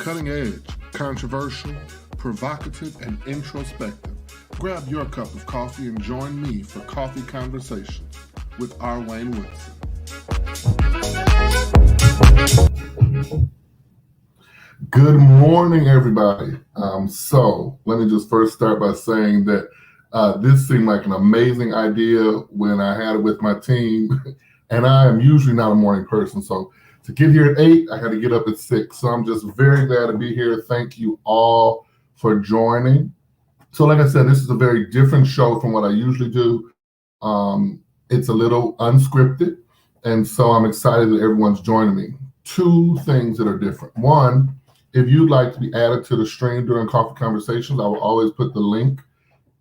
Cutting edge, controversial, provocative, and introspective. Grab your cup of coffee and join me for Coffee Conversations with R. Wayne Woodson. Good morning, everybody. So let me just first start by saying that this seemed like an amazing idea when I had it with my team, and I am usually not a morning person, so to get here at 8, I had to get up at 6. So I'm just very glad to be here. Thank you all for joining. So like I said, this is a very different show from what I usually do. It's a little unscripted, and so I'm excited that everyone's joining me. 2 things that are different. One, if you'd like to be added to the stream during Coffee Conversations, I will always put the link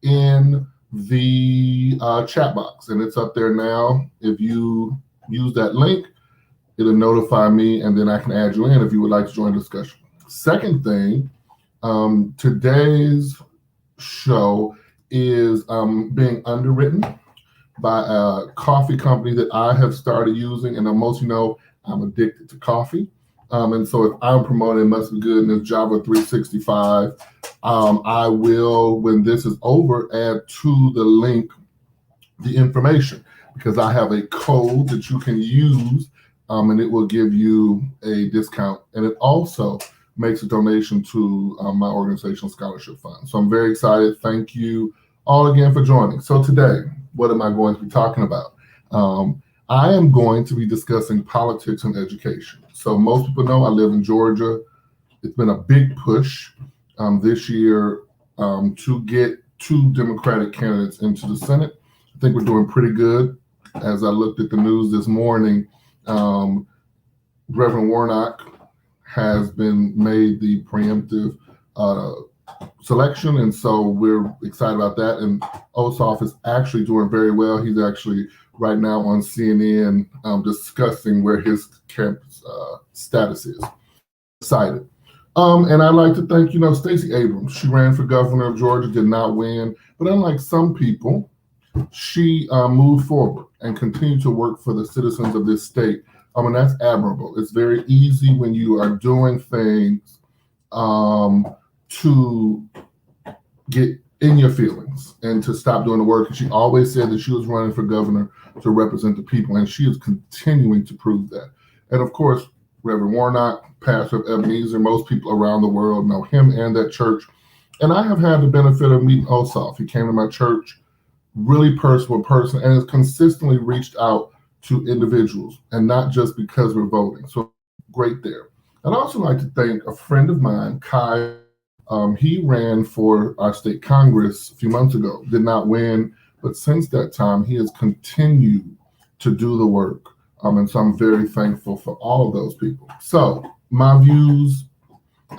in the chat box, and it's up there now. If you use that link, it'll notify me, and then I can add you in if you would like to join the discussion. Second thing, today's show is being underwritten by a coffee company that I have started using, and most of you know I'm addicted to coffee. And so if I'm promoting It Must Be Good in this Java 365, I will, when this is over, add to the link the information, because I have a code that you can use, and it will give you a discount. And it also makes a donation to my organizational scholarship fund. So I'm very excited. Thank you all again for joining. So today, what am I going to be talking about? I am going to be discussing politics and education. So most people know I live in Georgia. It's been a big push this year to get 2 Democratic candidates into the Senate. I think we're doing pretty good. As I looked at the news this morning, Reverend Warnock has been made the preemptive selection, and so we're excited about that. And Ossoff is actually doing very well. He's actually right now on CNN discussing where his campus status is. Excited. And I'd like to thank, Stacey Abrams. She ran for governor of Georgia, did not win, but unlike some people, she moved forward and continued to work for the citizens of this state. And that's admirable. It's very easy when you are doing things to get in your feelings and to stop doing the work. And she always said that she was running for governor to represent the people, and she is continuing to prove that. And of course, Reverend Warnock, pastor of Ebenezer, most people around the world know him and that church. And I have had the benefit of meeting Ossoff. He came to my church, really personal person, and has consistently reached out to individuals, and not just because we're voting. So great there. I'd also like to thank a friend of mine, Kai. He ran for our state Congress a few months ago, did not win, but since that time, he has continued to do the work. And so I'm very thankful for all of those people. So my views,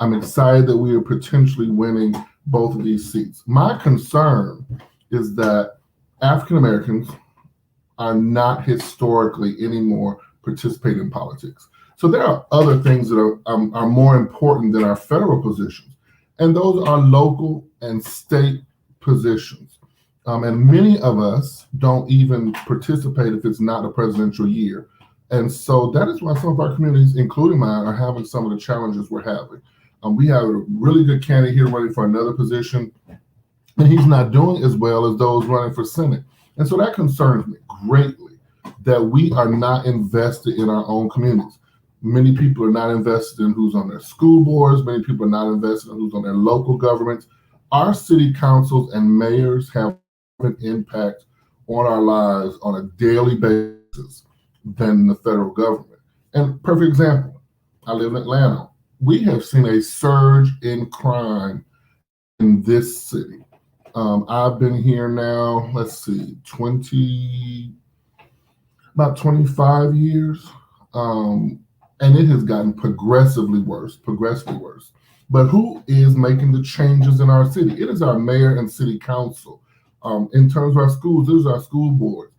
I'm excited that we are potentially winning both of these seats. My concern is that African Americans are not historically anymore participating in politics. So there are other things that are more important than our federal positions, and those are local and state positions. And many of us don't even participate if it's not a presidential year. And so that is why some of our communities, including mine, are having some of the challenges we're having. We have a really good candidate here running for another position, and he's not doing as well as those running for Senate. And so that concerns me greatly, that we are not invested in our own communities. Many people are not invested in who's on their school boards. Many people are not invested in who's on their local governments. Our city councils and mayors have an impact on our lives on a daily basis than the federal government. And perfect example, I live in Atlanta. We have seen a surge in crime in this city. I've been here now, about 25 years. And it has gotten progressively worse. But who is making the changes in our city? It is our mayor and city council. In terms of our schools, it is our school board.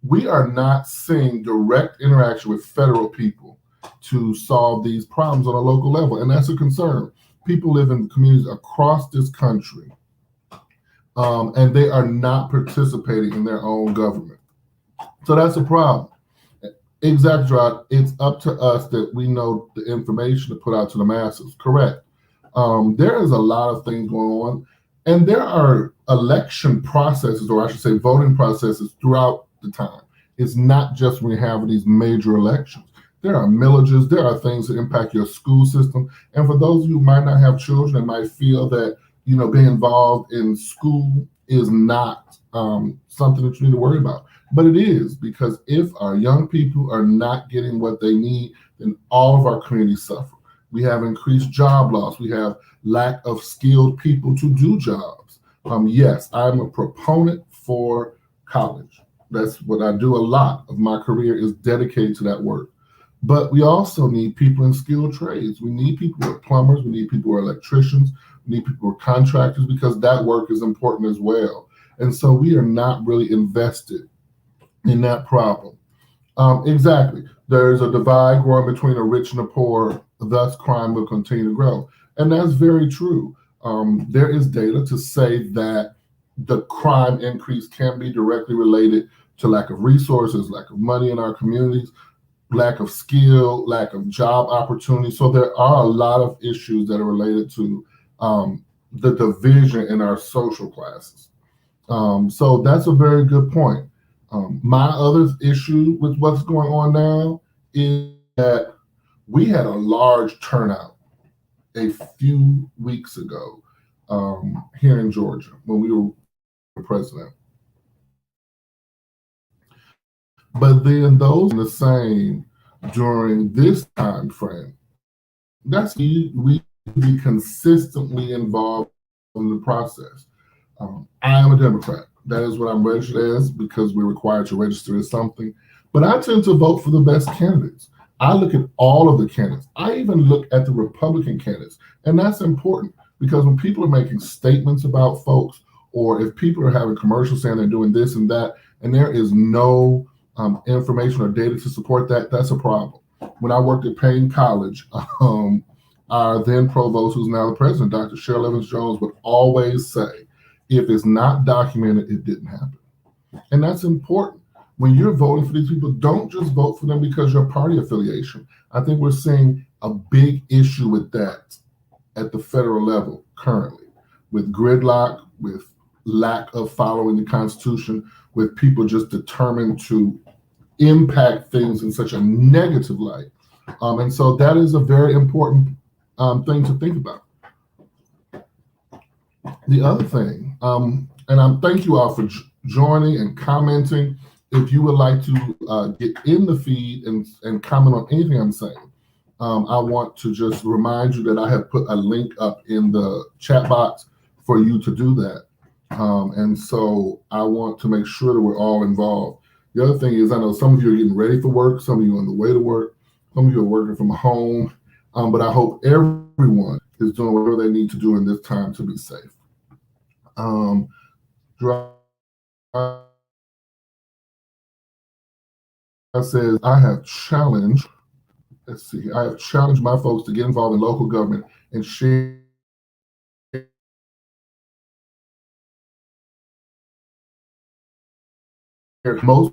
We are not seeing direct interaction with federal people to solve these problems on a local level, and that's a concern. People live in communities across this country, and they are not participating in their own government. So that's a problem. Exactly right. It's up to us that we know the information to put out to the masses. Correct. There is a lot of things going on, and there are election processes, or I should say, voting processes throughout the time. It's not just when you have these major elections. There are millages, there are things that impact your school system. And for those of you who might not have children and might feel that, being involved in school is not something that you need to worry about. But it is, because if our young people are not getting what they need, then all of our communities suffer. We have increased job loss. We have lack of skilled people to do jobs. Yes, I'm a proponent for college. That's what I do. A lot of my career is dedicated to that work. But we also need people in skilled trades. We need people who are plumbers. We need people who are electricians. We need people who are contractors, because that work is important as well. And so we are not really invested in that problem. Exactly. There's a divide growing between the rich and the poor, thus crime will continue to grow. And that's very true. There is data to say that the crime increase can be directly related to lack of resources, lack of money in our communities, lack of skill, lack of job opportunities. So there are a lot of issues that are related to the division in our social classes. So that's a very good point. My other issue with what's going on now is that we had a large turnout a few weeks ago here in Georgia when we were president. But then those the same during this time frame. That's we be consistently involved in the process. I am a Democrat. That is what I'm registered as, because we're required to register as something. But I tend to vote for the best candidates. I look at all of the candidates. I even look at the Republican candidates. And that's important, because when people are making statements about folks, or if people are having commercials saying they're doing this and that, and there is no information or data to support that, that's a problem. When I worked at Payne College, our then provost, who's now the president, Dr. Cheryl Evans Jones, would always say, if it's not documented, it didn't happen. And that's important. When you're voting for these people, don't just vote for them because your party affiliation. I think we're seeing a big issue with that at the federal level currently, with gridlock, with lack of following the Constitution, with people just determined to impact things in such a negative light. And so that is a very important thing to think about. The other thing, and thank you all for joining and commenting. If you would like to get in the feed and comment on anything I'm saying, I want to just remind you that I have put a link up in the chat box for you to do that. And so I want to make sure that we're all involved. The other thing is, I know some of you are getting ready for work, some of you are on the way to work, some of you are working from home, but I hope everyone is doing whatever they need to do in this time to be safe. Says, I have challenged my folks to get involved in local government and share most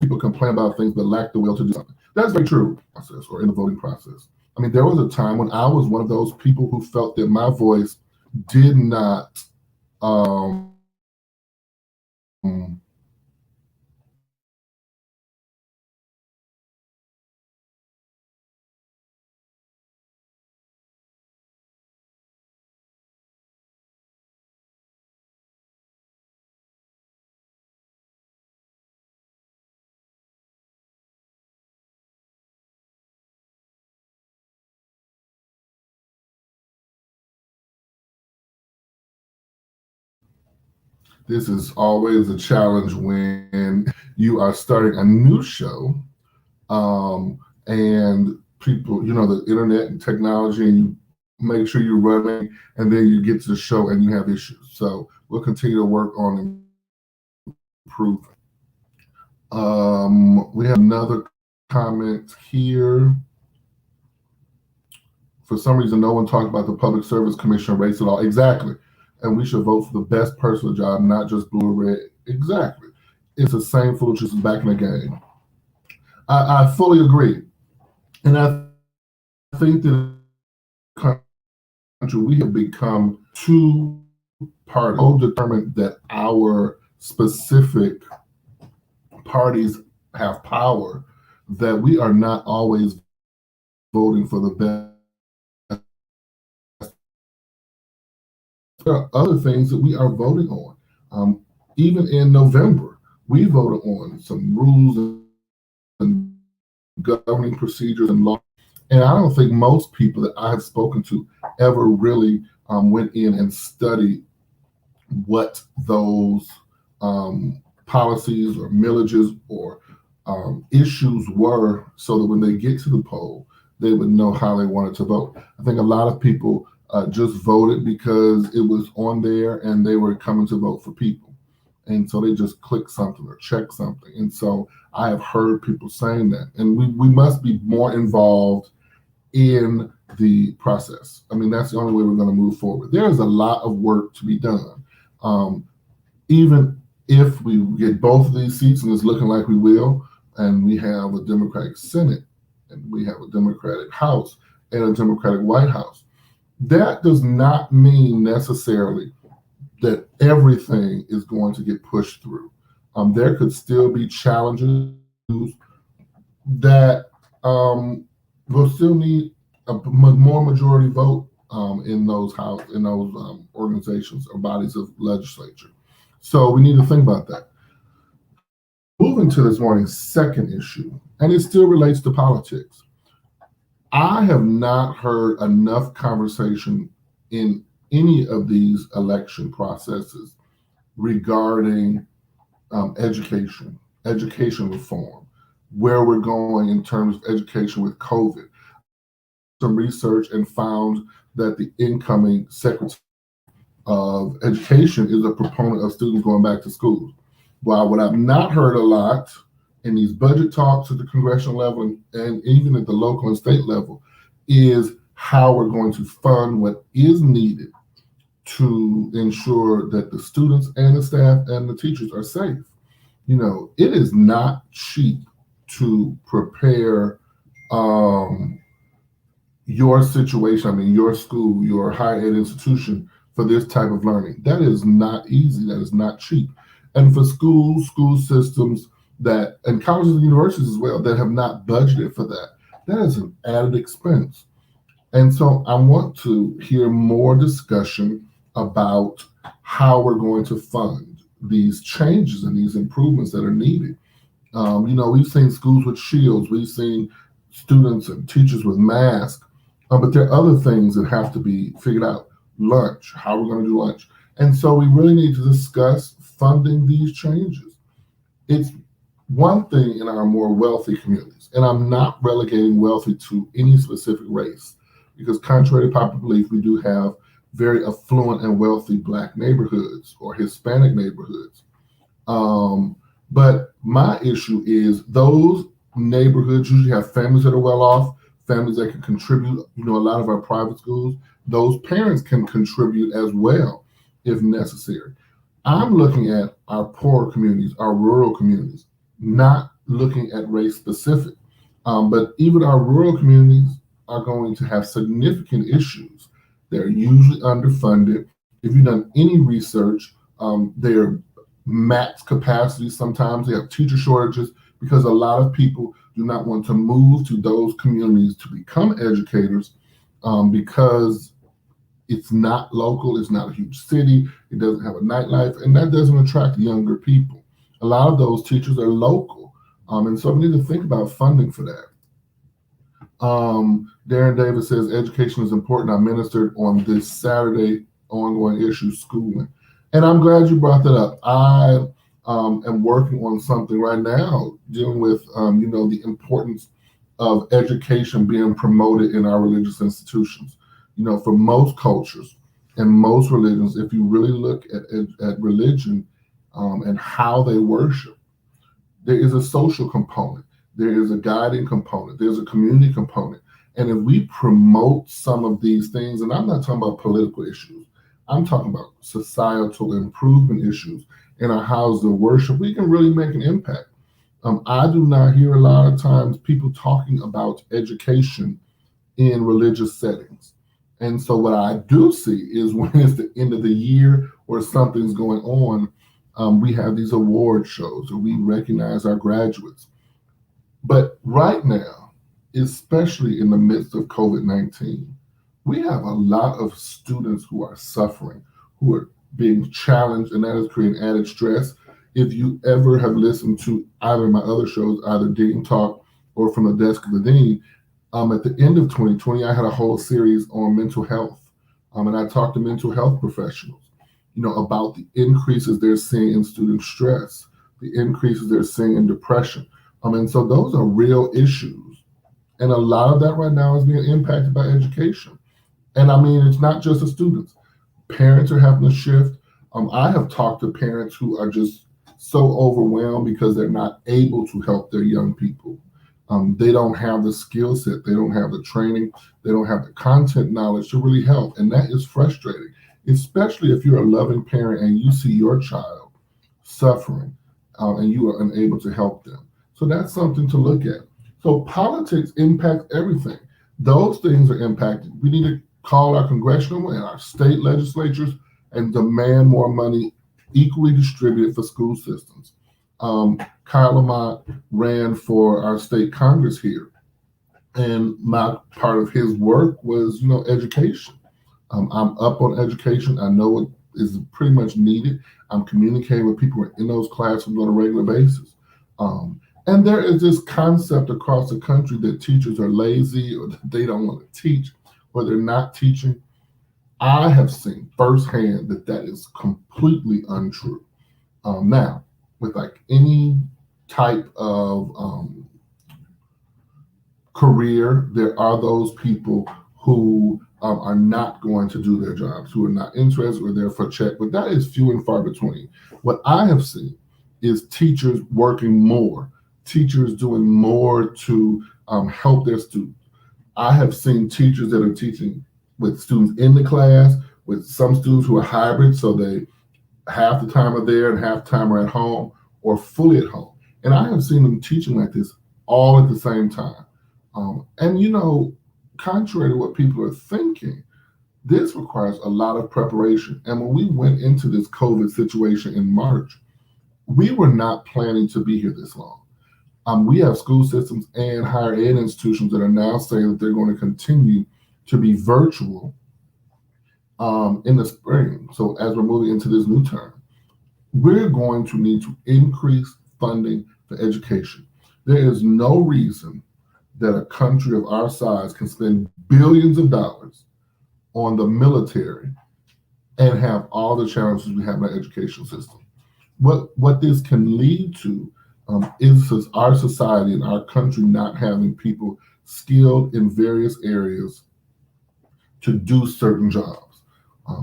people complain about things but lack the will to do something. That's very true. Process, or in the voting process. I mean, there was a time when I was one of those people who felt that my voice did not this is always a challenge when you are starting a new show, and people, the internet and technology, and you make sure you're running, and then you get to the show and you have issues. So we'll continue to work on improving. We have another comment here. For some reason, no one talked about the Public Service Commission race at all. Exactly. and we should vote for the best person for the job, not just blue or red. Exactly. It's the same foolishness as back in the game. I fully agree. And I think that in the country, we have become too party, so determined that our specific parties have power that we are not always voting for the best. There are other things that we are voting on. Even in November, we voted on some rules and governing procedures and law. And I don't think most people that I have spoken to ever really went in and studied what those policies or millages or issues were, so that when they get to the poll, they would know how they wanted to vote. I think a lot of people just voted because it was on there and they were coming to vote for people. And so they just click something or check something. And so I have heard people saying that. And we must be more involved in the process. I mean, that's the only way we're going to move forward. There's a lot of work to be done. Even if we get both of these seats, and it's looking like we will, and we have a Democratic Senate, and we have a Democratic House, and a Democratic White House, that does not mean necessarily that everything is going to get pushed through. There could still be challenges that will still need a more majority vote in those organizations or bodies of legislature. So we need to think about that. Moving to this morning's second issue, and it still relates to politics. I have not heard enough conversation in any of these election processes regarding education reform, where we're going in terms of education with COVID. Some research and found that the incoming Secretary of Education is a proponent of students going back to school. While what I've not heard a lot in these budget talks at the congressional level and even at the local and state level is how we're going to fund what is needed to ensure that the students and the staff and the teachers are safe. You know, it is not cheap to prepare your situation, I mean, your school, your higher ed institution for this type of learning. That is not easy. That is not cheap. And for school systems that, and colleges and universities as well, that have not budgeted for that, that is an added expense. And so I want to hear more discussion about how we're going to fund these changes and these improvements that are needed. We've seen schools with shields, we've seen students and teachers with masks, but there are other things that have to be figured out. Lunch, how we're going to do lunch. And so we really need to discuss funding these changes. It's one thing in our more wealthy communities, and I'm not relegating wealthy to any specific race, because contrary to popular belief, we do have very affluent and wealthy Black neighborhoods or Hispanic neighborhoods. But my issue is those neighborhoods usually have families that are well off, families that can contribute. A lot of our private schools, those parents can contribute as well if necessary. I'm looking at our poor communities, our rural communities, not looking at race specific. But even our rural communities are going to have significant issues. They're usually underfunded. If you've done any research, they're max capacity. Sometimes they have teacher shortages because a lot of people do not want to move to those communities to become educators because it's not local, it's not a huge city, it doesn't have a nightlife, and that doesn't attract younger people. A lot of those teachers are local, and so we need to think about funding for that. Darren Davis says education is important. I ministered on this Saturday ongoing issue, schooling. And I'm glad you brought that up. I am working on something right now dealing with, the importance of education being promoted in our religious institutions. For most cultures and most religions, if you really look at religion and how they worship, there is a social component, there is a guiding component, there's a community component. And if we promote some of these things, and I'm not talking about political issues, I'm talking about societal improvement issues in our houses of worship. We can really make an impact. I do not hear a lot of times people talking about education in religious settings. And so what I do see is when it's the end of the year or something's going on, we have these award shows or we recognize our graduates. But right now, especially in the midst of COVID-19, we have a lot of students who are suffering, who are being challenged, and that is creating added stress. If you ever have listened to either of my other shows, either Dean Talk or From the Desk of the Dean, at the end of 2020, I had a whole series on mental health, and I talked to mental health professionals, about the increases they're seeing in student stress, the increases they're seeing in depression. And so those are real issues, and a lot of that right now is being impacted by education. And I mean, it's not just the students. Parents are having to shift. I have talked to parents who are just so overwhelmed because they're not able to help their young people. They don't have the skill set, they don't have the training, they don't have the content knowledge to really help. And that is frustrating, especially if you're a loving parent and you see your child suffering and you are unable to help them. So that's something to look at. So politics impacts everything. Those things are impacted. We need to call our congressional and our state legislatures and demand more money equally distributed for school systems. Kyle Lamont ran for our state Congress here, and my part of his work was, education. I'm up on education. I know it is pretty much needed. I'm communicating with people in those classrooms on a regular basis. And there is this concept across the country that teachers are lazy or that they don't want to teach or they're not teaching. I have seen firsthand that that is completely untrue. Now, with like any type of career, there are those people who are not going to do their jobs, who are not interested or there for a check, but that is few and far between. What I have seen is teachers working more, teachers doing more to help their students. I have seen teachers that are teaching with students in the class, with some students who are hybrid, so they half the time are there and half the time are at home or fully at home. And I have seen them teaching like this all at the same time. And contrary to what people are thinking, this requires a lot of preparation. And when we went into this COVID situation in March, we were not planning to be here this long. We have school systems and higher ed institutions that are now saying that they're going to continue to be virtual in the spring. So as we're moving into this new term, we're going to need to increase funding for education. There is no reason that a country of our size can spend billions of dollars on the military and have all the challenges we have in our education system. What this can lead to is our society and our country not having people skilled in various areas to do certain jobs.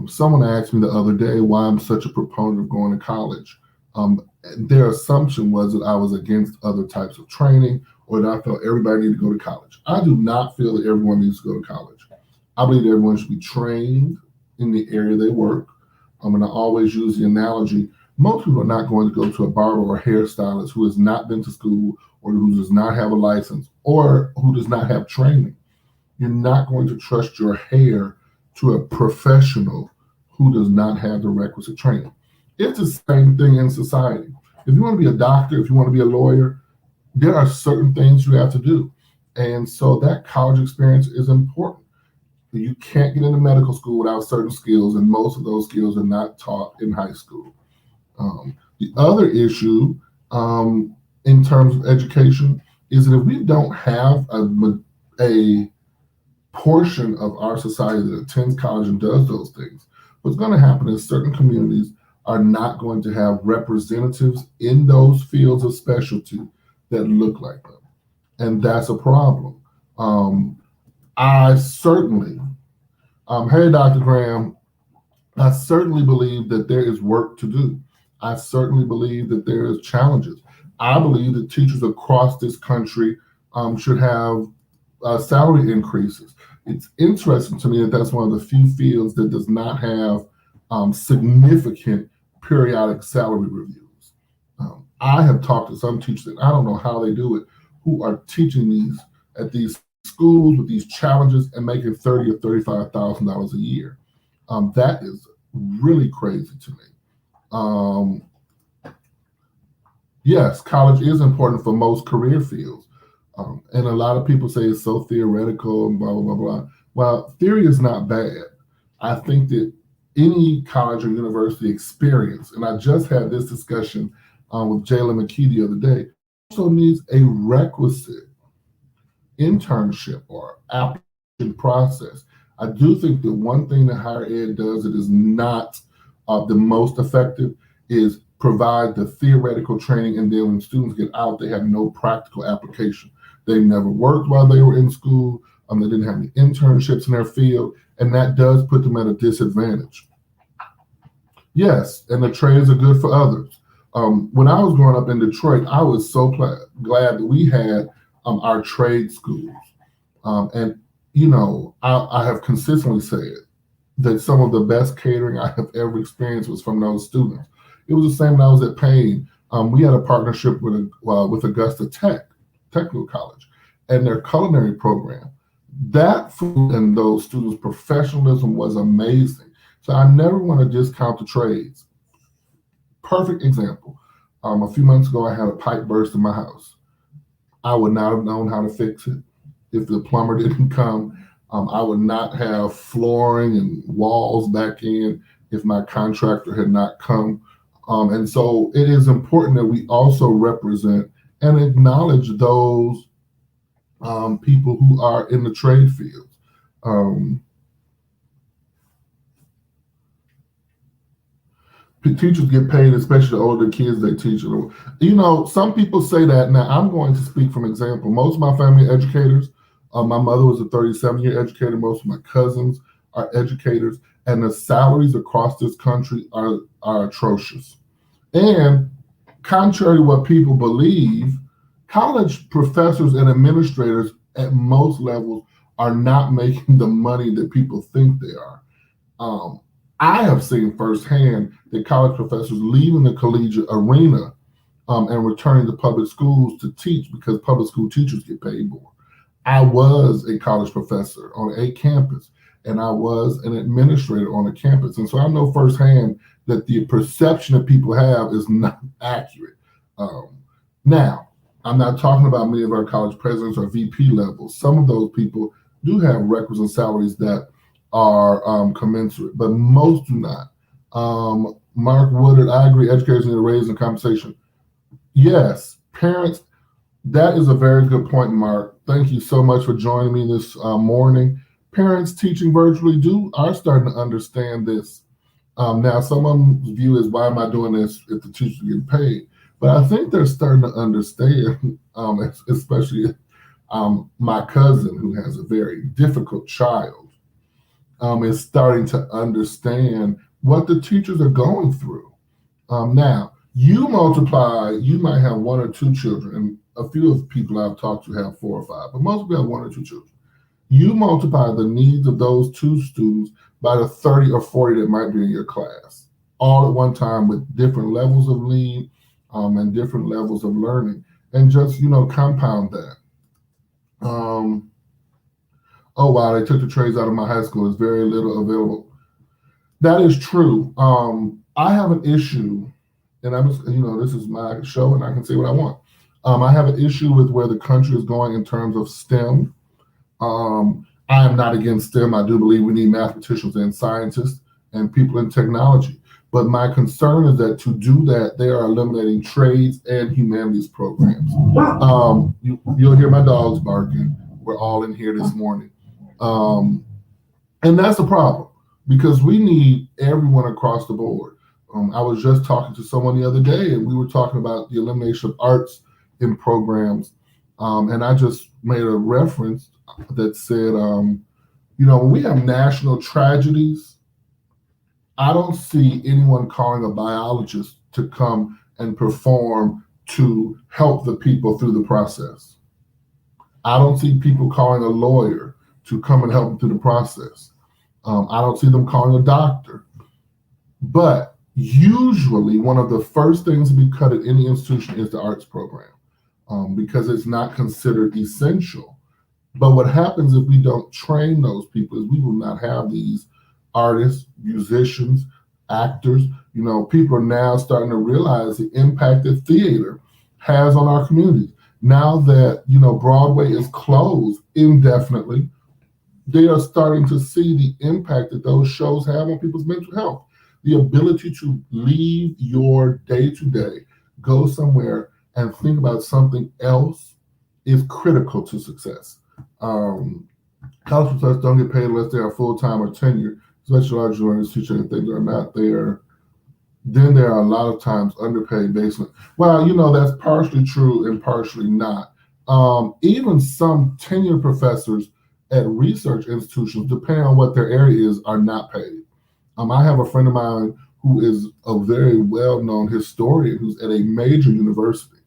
Someone asked me the other day why I'm such a proponent of going to college. Their assumption was that I was against other types of training or that I felt everybody needed to go to college. I do not feel that everyone needs to go to college. I believe everyone should be trained in the area they work. And I always use the analogy, most people are not going to go to a barber or a hairstylist who has not been to school or who does not have a license or who does not have training. You're not going to trust your hair to a professional who does not have the requisite training. It's the same thing in society. If you want to be a doctor, if you want to be a lawyer, there are certain things you have to do. And so that college experience is important. You can't get into medical school without certain skills, and most of those skills are not taught in high school. The other issue in terms of education is that if we don't have a portion of our society that attends college and does those things, what's going to happen is certain communities are not going to have representatives in those fields of specialty that look like them. And that's a problem. I certainly, hey, Dr. Graham, I certainly believe that there is work to do. I certainly believe that there is challenges. I believe that teachers across this country should have salary increases. It's interesting to me that that's one of the few fields that does not have significant periodic salary reviews. I have talked to some teachers, and I don't know how they do it, who are teaching these at these schools with these challenges and making $30,000 or $35,000 a year. That is really crazy to me. Yes, college is important for most career fields. And a lot of people say it's so theoretical and blah, blah, blah, blah. Well, theory is not bad. I think that any college or university experience, and I just had this discussion with Jayla McKee the other day, also needs a requisite internship or application process. I do think that one thing that higher ed does that is not the most effective is provide the theoretical training, and then when students get out, they have no practical application. They never worked while they were in school. They didn't have any internships in their field, and that does put them at a disadvantage. Yes, and the trades are good for others. When I was growing up in Detroit, I was so glad that we had our trade schools. And, you know, I have consistently said that some of the best catering I have ever experienced was from those students. It was the same when I was at Payne. We had a partnership with Augusta Technical College, and their culinary program. That food and those students' professionalism was amazing. So I never want to discount the trades. Perfect example. A few months ago, I had a pipe burst in my house. I would not have known how to fix it if the plumber didn't come. I would not have flooring and walls back in if my contractor had not come. And so it is important that we also represent and acknowledge those people who are in the trade fields. Teachers get paid, especially the older kids they teach. You know, some people say that. Now, I'm going to speak from example. Most of my family are educators. My mother was a 37-year educator. Most of my cousins are educators. And the salaries across this country are atrocious. And contrary to what people believe, college professors and administrators at most levels are not making the money that people think they are. I have seen firsthand that college professors leaving the collegiate arena and returning to public schools to teach because public school teachers get paid more. I was a college professor on a campus, and I was an administrator on a campus. And so I know firsthand that the perception that people have is not accurate. Now, I'm not talking about many of our college presidents or VP levels. Some of those people do have requisite salaries that are commensurate, but most do not. Mark Woodard, I agree, educators need a raise in compensation. Yes, parents, that is a very good point, Mark. Thank you so much for joining me this morning. Parents teaching virtually are starting to understand this. Now, someone's view is, why am I doing this if the teachers get paid? But I think they're starting to understand, especially my cousin, who has a very difficult child, is starting to understand what the teachers are going through. Now, you might have one or two children, and a few of the people I've talked to have 4 or 5, but most people have 1 or 2 children. You multiply the needs of those 2 students by the 30 or 40 that might be in your class, all at one time with different levels of need and different levels of learning, and just, compound that. Oh, wow, they took the trades out of my high school. There's very little available. That is true. I have an issue, and this is my show and I can say what I want. I have an issue with where the country is going in terms of STEM. I am not against STEM. I do believe we need mathematicians and scientists and people in technology. But my concern is that to do that, they are eliminating trades and humanities programs. You'll hear my dogs barking. We're all in here this morning. And that's a problem because we need everyone across the board. I was just talking to someone the other day, and we were talking about the elimination of arts in programs. And I just made a reference that said, when we have national tragedies, I don't see anyone calling a biologist to come and perform to help the people through the process. I don't see people calling a lawyer to come and help them through the process. I don't see them calling a doctor. But usually, one of the first things to be cut at any institution is the arts program, because it's not considered essential. But what happens if we don't train those people is we will not have these artists, musicians, actors. People are now starting to realize the impact that theater has on our communities. Now that, Broadway is closed indefinitely, they are starting to see the impact that those shows have on people's mental health. The ability to leave your day to day, go somewhere and think about something else is critical to success. College professors don't get paid unless they are full-time or tenured, especially large university teachers. If they are not there, then they are a lot of times underpaid based on, well, that's partially true and partially not. Even some tenured professors at research institutions, depending on what their area is, are not paid. I have a friend of mine who is a very well-known historian who's at a major university,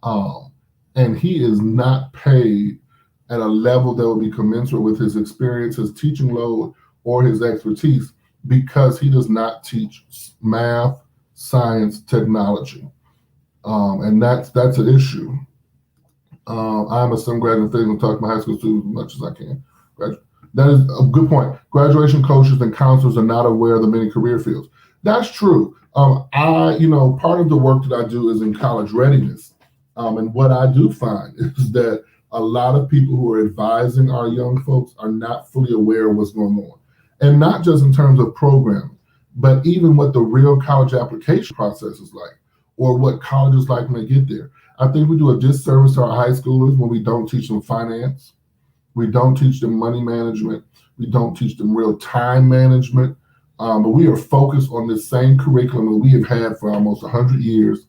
and he is not paid at a level that would be commensurate with his experience, his teaching load, or his expertise, because he does not teach math, science, technology, and that's an issue. I'm a STEM graduate and talk to my high school students as much as I can. That is a good point. Graduation coaches and counselors are not aware of the many career fields. That's true. Part of the work that I do is in college readiness. And what I do find is that a lot of people who are advising our young folks are not fully aware of what's going on. And not just in terms of programming, but even what the real college application process is like, or what college is like when they get there. I think we do a disservice to our high schoolers when we don't teach them finance. We don't teach them money management. We don't teach them real time management. But we are focused on the same curriculum that we have had for almost 100 years.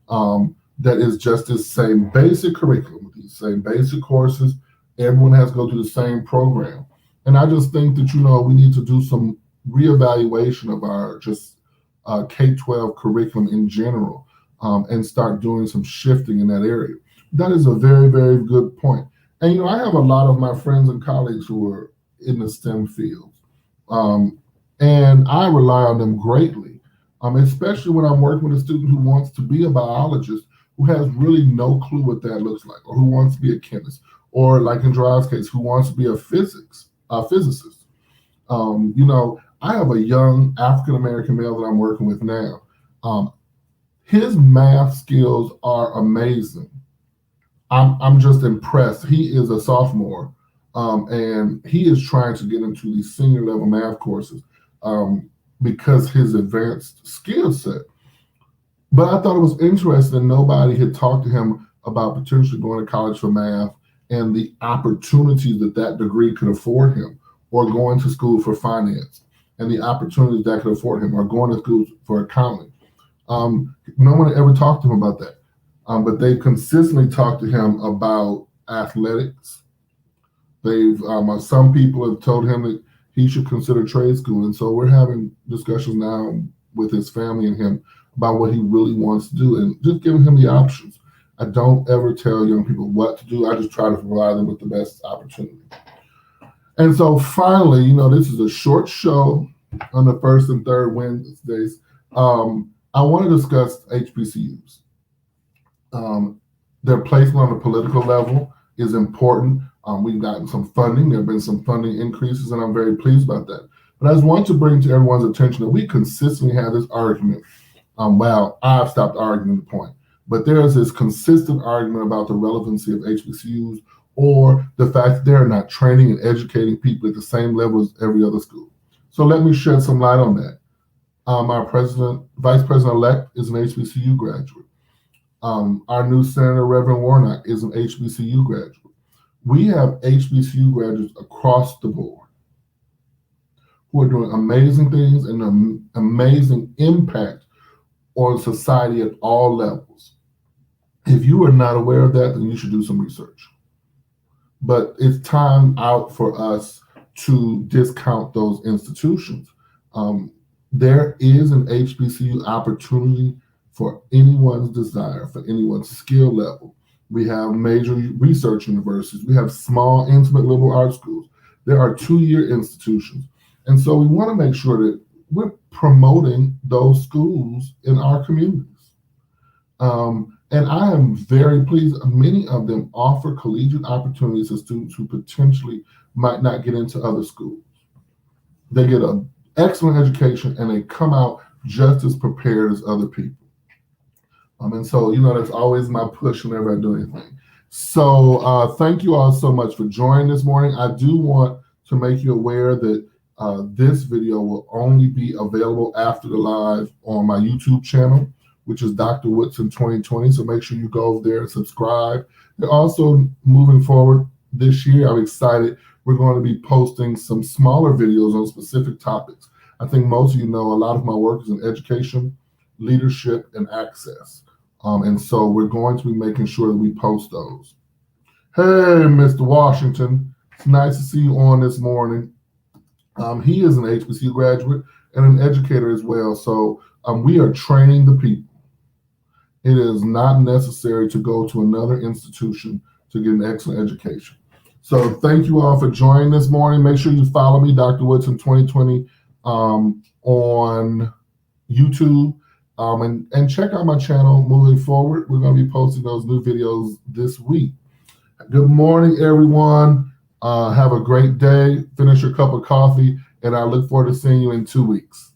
That is just this same basic curriculum, these same basic courses. Everyone has to go through the same program. And I just think that, we need to do some reevaluation of our just K-12 curriculum in general, and start doing some shifting in that area. That is a very, very good point. And, I have a lot of my friends and colleagues who are in the STEM fields, and I rely on them greatly, especially when I'm working with a student who wants to be a biologist, who has really no clue what that looks like, or who wants to be a chemist, or like in Gerard's case, who wants to be a physicist. I have a young African-American male that I'm working with now. His math skills are amazing. I'm just impressed. He is a sophomore, and he is trying to get into these senior level math courses because his advanced skill set. But I thought it was interesting nobody had talked to him about potentially going to college for math and the opportunities that degree could afford him, or going to school for finance and the opportunities that could afford him, or going to school for accounting. No one ever talked to him about that. But they've consistently talked to him about athletics. Some people have told him that he should consider trade school. And so we're having discussions now with his family and him about what he really wants to do, and just giving him the options. I don't ever tell young people what to do. I just try to provide them with the best opportunity. And so finally, this is a short show on the first and third Wednesdays. I want to discuss HBCUs. Their placement on the political level is important. We've gotten some funding. There have been some funding increases, and I'm very pleased about that. But I just want to bring to everyone's attention that we consistently have this argument. I've stopped arguing the point, but there is this consistent argument about the relevancy of HBCUs, or the fact that they're not training and educating people at the same level as every other school. So let me shed some light on that. Our vice president-elect is an HBCU graduate. Our new Senator, Reverend Warnock, is an HBCU graduate. We have HBCU graduates across the board who are doing amazing things and an amazing impact on society at all levels. If you are not aware of that, then you should do some research. But it's time out for us to discount those institutions. There is an HBCU opportunity for anyone's desire, for anyone's skill level. We have major research universities. We have small, intimate liberal arts schools. There are 2-year institutions. And so we want to make sure that we're promoting those schools in our communities. And I am very pleased. Many of them offer collegiate opportunities to students who potentially might not get into other schools. They get an excellent education and they come out just as prepared as other people. And so, that's always my push whenever I do anything. So thank you all so much for joining this morning. I do want to make you aware that this video will only be available after the live on my YouTube channel, which is Dr. Woodson 2020. So make sure you go over there and subscribe. And also, moving forward this year, I'm excited. We're going to be posting some smaller videos on specific topics. I think most of you know a lot of my work is in education, leadership, and access. And so we're going to be making sure that we post those. Hey, Mr. Washington, it's nice to see you on this morning. He is an HBCU graduate and an educator as well. So we are training the people. It is not necessary to go to another institution to get an excellent education. So thank you all for joining this morning. Make sure you follow me, Dr. Woodson 2020, on YouTube. And check out my channel moving forward. We're going to be posting those new videos this week. Good morning, everyone. Have a great day. Finish your cup of coffee, and I look forward to seeing you in 2 weeks.